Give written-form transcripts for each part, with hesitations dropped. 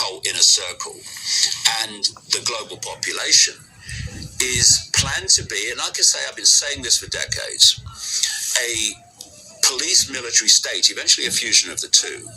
cult inner circle and the global population is planned to be, and like I say, I've been saying this for decades, a police military state, eventually a fusion of the two.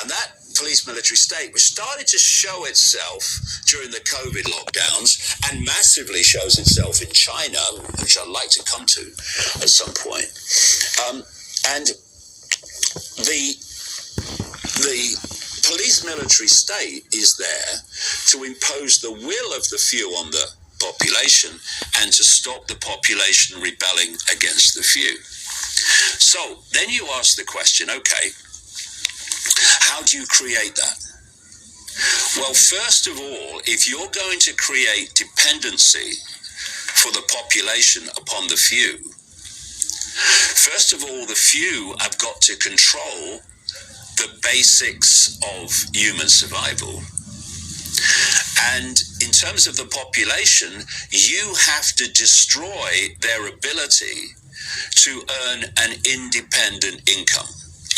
And that police military state, which started to show itself during the COVID lockdowns and massively shows itself in China, which I'd like to come to at some point. And the police military state is there to impose the will of the few on the population and to stop the population rebelling against the few. So then you ask the question, okay, how do you create that? Well, first of all, if you're going to create dependency for the population upon the few, first of all, the few have got to control the basics of human survival. And in terms of the population, you have to destroy their ability to earn an independent income,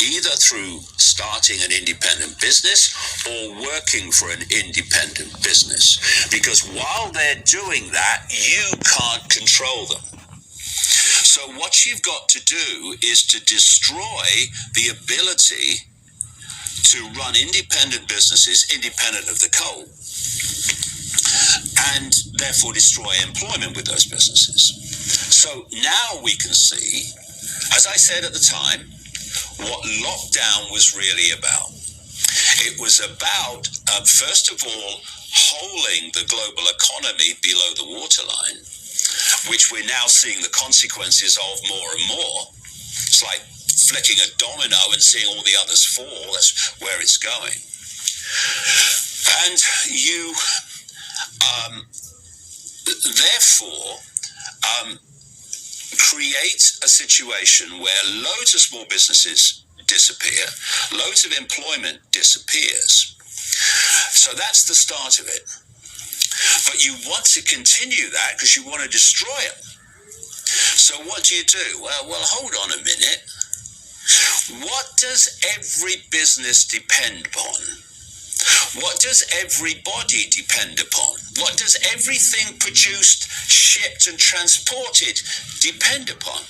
either through starting an independent business or working for an independent business. Because while they're doing that, you can't control them. So what you've got to do is to destroy the ability to run independent businesses independent of the cult, and therefore destroy employment with those businesses. So now we can see, as I said at the time, what lockdown was really about. It was about, first of all, holding the global economy below the waterline, which we're now seeing the consequences of more and more. It's like flicking a domino and seeing all the others fall. That's where it's going. And you, therefore, create a situation where loads of small businesses disappear, loads of employment disappears. So that's the start of it. But you want to continue that because you want to destroy it. So what do? Well, hold on a minute. What does every business depend upon? What does everybody depend upon? What does everything produced, shipped and transported depend upon?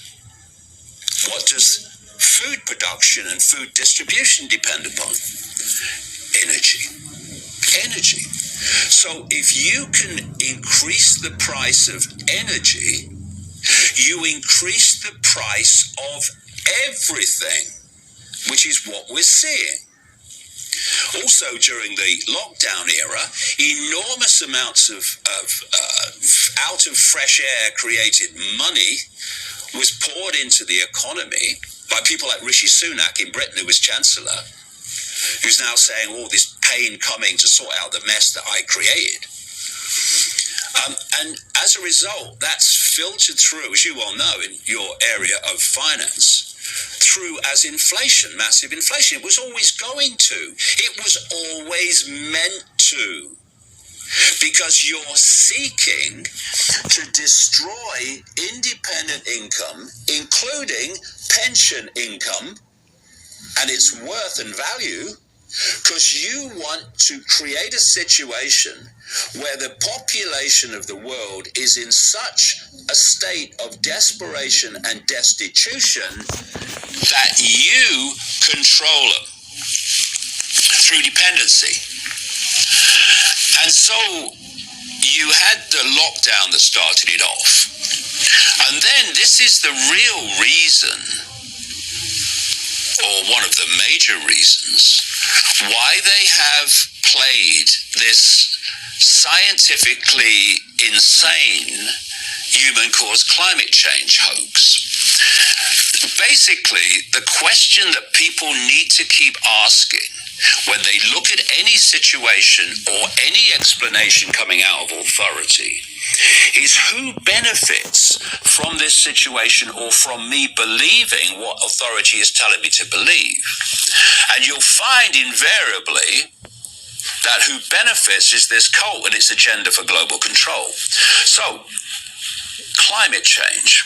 What does food production and food distribution depend upon? Energy. Energy. So if you can increase the price of energy, you increase the price of everything, which is what we're seeing. Also, during the lockdown era, enormous amounts of out of fresh air created money was poured into the economy by people like Rishi Sunak in Britain, who was Chancellor, who's now saying all this pain coming to sort out the mess that I created. And as a result, that's filtered through, as you well know, in your area of finance, through as inflation, massive inflation. It was always going to. It was always meant to. Because you're seeking to destroy independent income, including pension income and its worth and value, because you want to create a situation where the population of the world is in such a state of desperation and destitution that you control them through dependency. And so you had the lockdown that started it off. And then this is the real reason, or one of the major reasons, why they have played this scientifically insane human-caused climate change hoax. Basically, the question that people need to keep asking when they look at any situation or any explanation coming out of authority is who benefits from this situation or from me believing what authority is telling me to believe. And you'll find invariably that who benefits is this cult and its agenda for global control. So, climate change.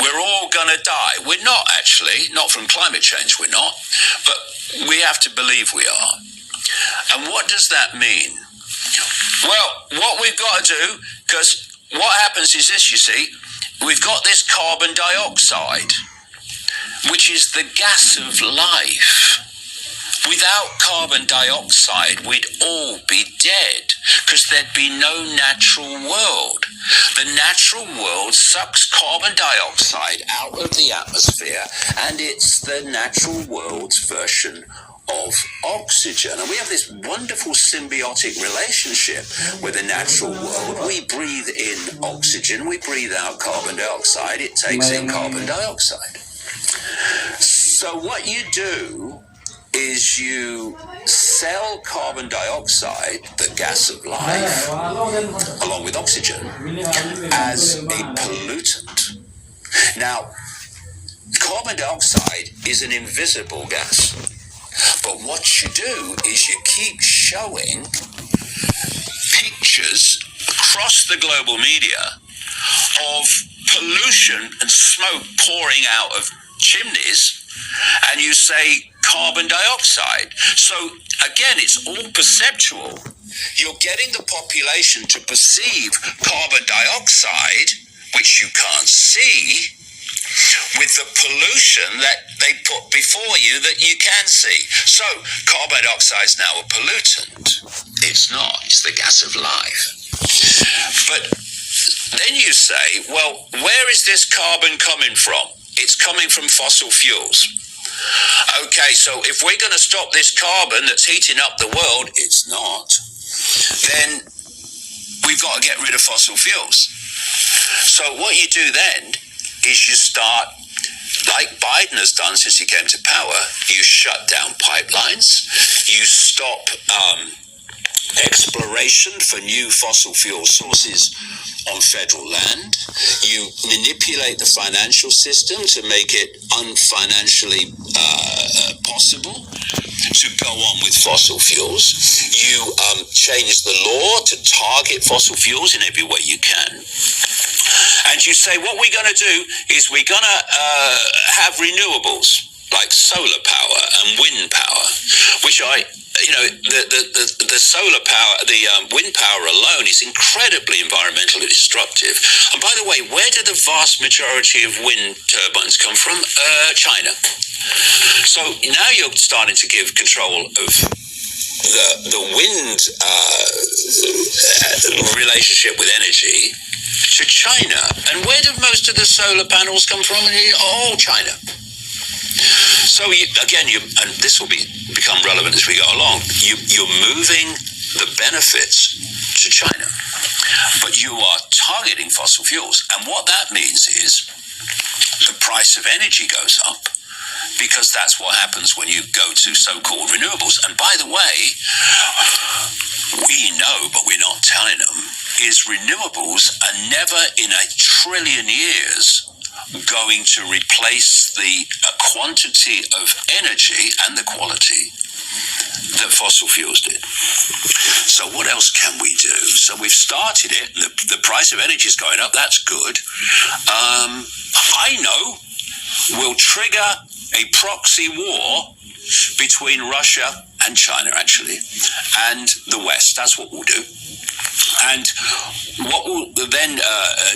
We're all going to die. We're not, actually. Not from climate change, we're not. But we have to believe we are. And what does that mean? Well, what we've got to do, because what happens is this, you see, we've got this carbon dioxide, which is the gas of life. Without carbon dioxide, we'd all be dead, because there'd be no natural world. The natural world sucks carbon dioxide out of the atmosphere, and it's the natural world's version of oxygen. And we have this wonderful symbiotic relationship with the natural world. We breathe in oxygen, we breathe out carbon dioxide, it takes in carbon dioxide. So what you do is you sell carbon dioxide, the gas of life, along with oxygen, as a pollutant. Now, carbon dioxide is an invisible gas, but what you do is you keep showing pictures across the global media of pollution and smoke pouring out of chimneys, and you say carbon dioxide. So again, it's all perceptual. You're getting the population to perceive carbon dioxide, which you can't see, with the pollution that they put before you that you can see. So carbon dioxide is now a pollutant. It's not. It's the gas of life. But then you say, well, where is this carbon coming from? It's coming from fossil fuels. Okay, so if we're going to stop this carbon that's heating up the world, it's not, then we've got to get rid of fossil fuels. So what you do then is you start, like Biden has done since he came to power, you shut down pipelines, you stop exploration for new fossil fuel sources on federal land, you manipulate the financial system to make it unfinancially possible to go on with fossil fuels, you change the law to target fossil fuels in every way you can, and you say what we're going to do is we're going to have renewables like solar power and wind power, which the solar power, the wind power alone is incredibly environmentally destructive. And by the way, where do the vast majority of wind turbines come from? China. So now you're starting to give control of the wind relationship with energy to China. And where do most of the solar panels come from? Oh, China. So and this will become relevant as we go along, you're moving the benefits to China, but you are targeting fossil fuels. And what that means is the price of energy goes up, because that's what happens when you go to so-called renewables. And by the way, we know, but we're not telling them, is renewables are never in a trillion years going to replace the quantity of energy and the quality that fossil fuels did. So what else can we do? So we've started it. The price of energy is going up. That's good. I know we'll trigger a proxy war between Russia and China, actually, and the West. That's what we'll do. And what we'll then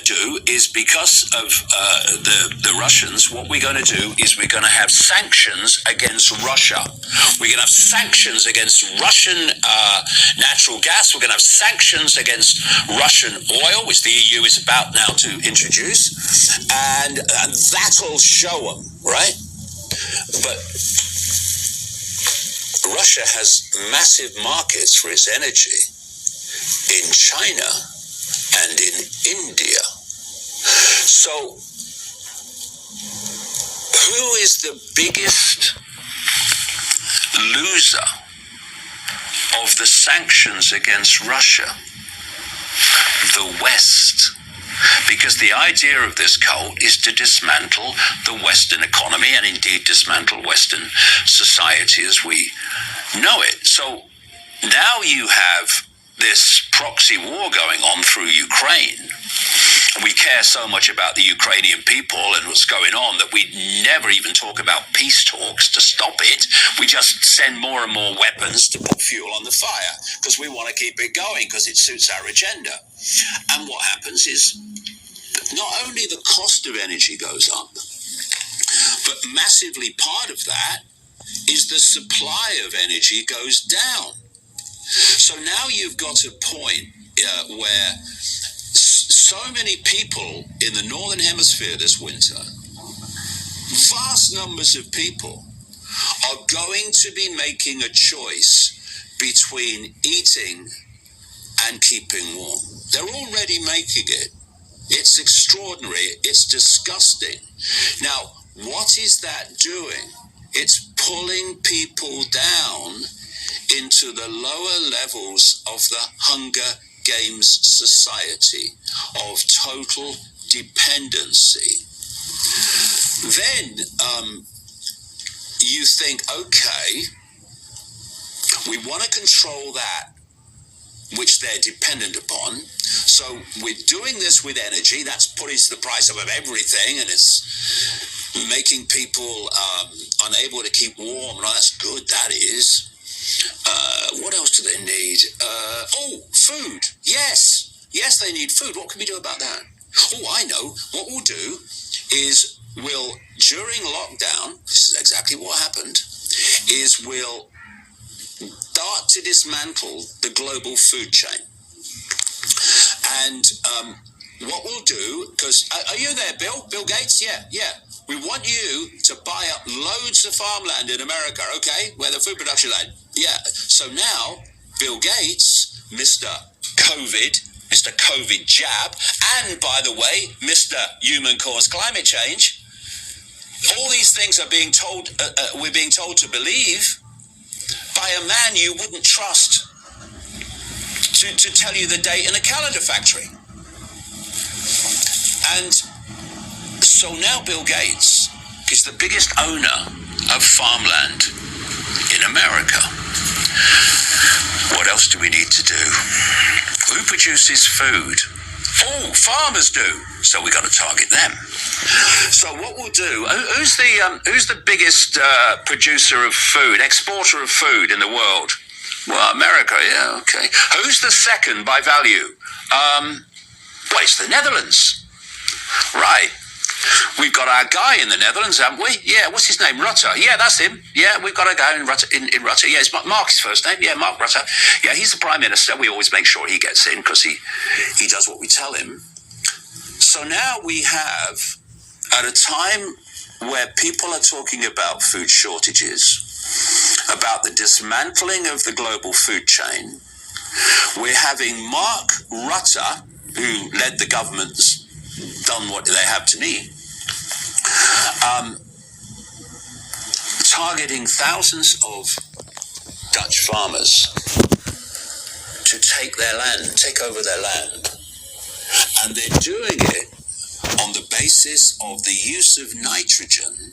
do is, because of the Russians, what we're going to do is we're going to have sanctions against Russia. We're going to have sanctions against Russian natural gas. We're going to have sanctions against Russian oil, which the EU is about now to introduce. And that'll show them, right? But Russia has massive markets for its energy in China and in India. So who is the biggest loser of the sanctions against Russia? The West. Because the idea of this cult is to dismantle the Western economy and indeed dismantle Western society as we know it. So now you have this proxy war going on through Ukraine, we care so much about the Ukrainian people and what's going on that we never even talk about peace talks to stop it. We just send more and more weapons to put fuel on the fire because we want to keep it going because it suits our agenda. And what happens is not only the cost of energy goes up, but massively part of that is the supply of energy goes down. So now you've got a point where so many people in the Northern Hemisphere this winter, vast numbers of people, are going to be making a choice between eating and keeping warm. They're already making it. It's extraordinary. It's disgusting. Now, what is that doing? It's pulling people down into the lower levels of the Hunger Games society of total dependency. Then you think, okay, we want to control that which they're dependent upon. So we're doing this with energy. That's putting the price up of everything, and it's making people unable to keep warm. No, that's good, that is. What else do they need? Food. Yes, they need food. What can we do about that? Oh, I know. What we'll do is during lockdown, this is exactly what happened, is we'll start to dismantle the global food chain. And what we'll do, because, are you there, Bill? Bill Gates? Yeah. We want you to buy up loads of farmland in America, okay, where the food production land. Yeah, so now Bill Gates, Mr. COVID jab, and by the way, Mr. Human-caused climate change, all these things are being told, we're being told to believe by a man you wouldn't trust to tell you the date in a calendar factory. And so now Bill Gates is the biggest owner of farmland in America. What else do we need to do? Who produces food? Oh, farmers do. So we got to target them. So what we'll do? Who's the biggest producer of food, exporter of food in the world? Well, America. Yeah, okay. Who's the second by value? Well, it's the Netherlands. Right. We've got our guy in the Netherlands, haven't we? Yeah, what's his name? Rutte. Yeah, that's him. Yeah, we've got a guy in Rutte. In Rutte. Yeah, it's Mark's first name. Yeah, Mark Rutte. Yeah, he's the Prime Minister. We always make sure he gets in because he does what we tell him. So now we have, at a time where people are talking about food shortages, about the dismantling of the global food chain, we're having Mark Rutte, who led the government, done what they have to me, targeting thousands of Dutch farmers to take over their land. And they're doing it on the basis of the use of nitrogen.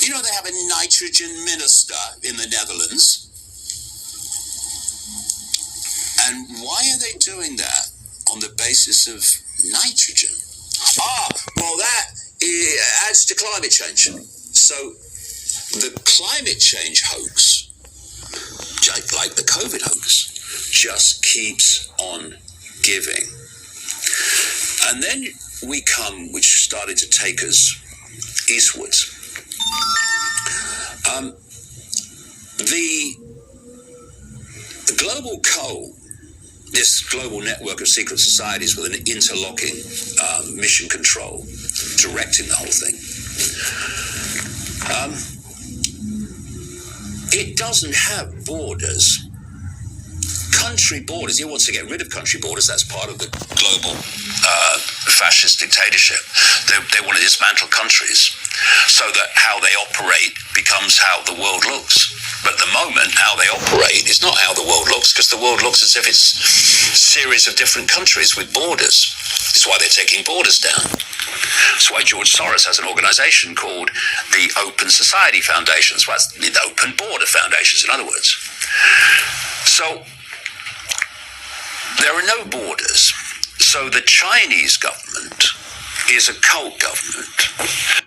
You know, they have a nitrogen minister in the Netherlands. And why are they doing that on the basis of nitrogen? Well, that adds to climate change. So the climate change hoax, like the COVID hoax, just keeps on giving. And then we come, which started to take us eastwards. The global coal, this global network of secret societies with an interlocking mission control, directing the whole thing. It doesn't have borders. Country borders, he wants to get rid of country borders. That's part of the global fascist dictatorship. They want to dismantle countries so that how they operate becomes how the world looks. But at the moment, how they operate is not how the world looks, because the world looks as if it's a series of different countries with borders. That's why they're taking borders down. That's why George Soros has an organization called the Open Society Foundations. Well, that's the Open Border Foundations, in other words. So there are no borders. So the Chinese government is a cult government.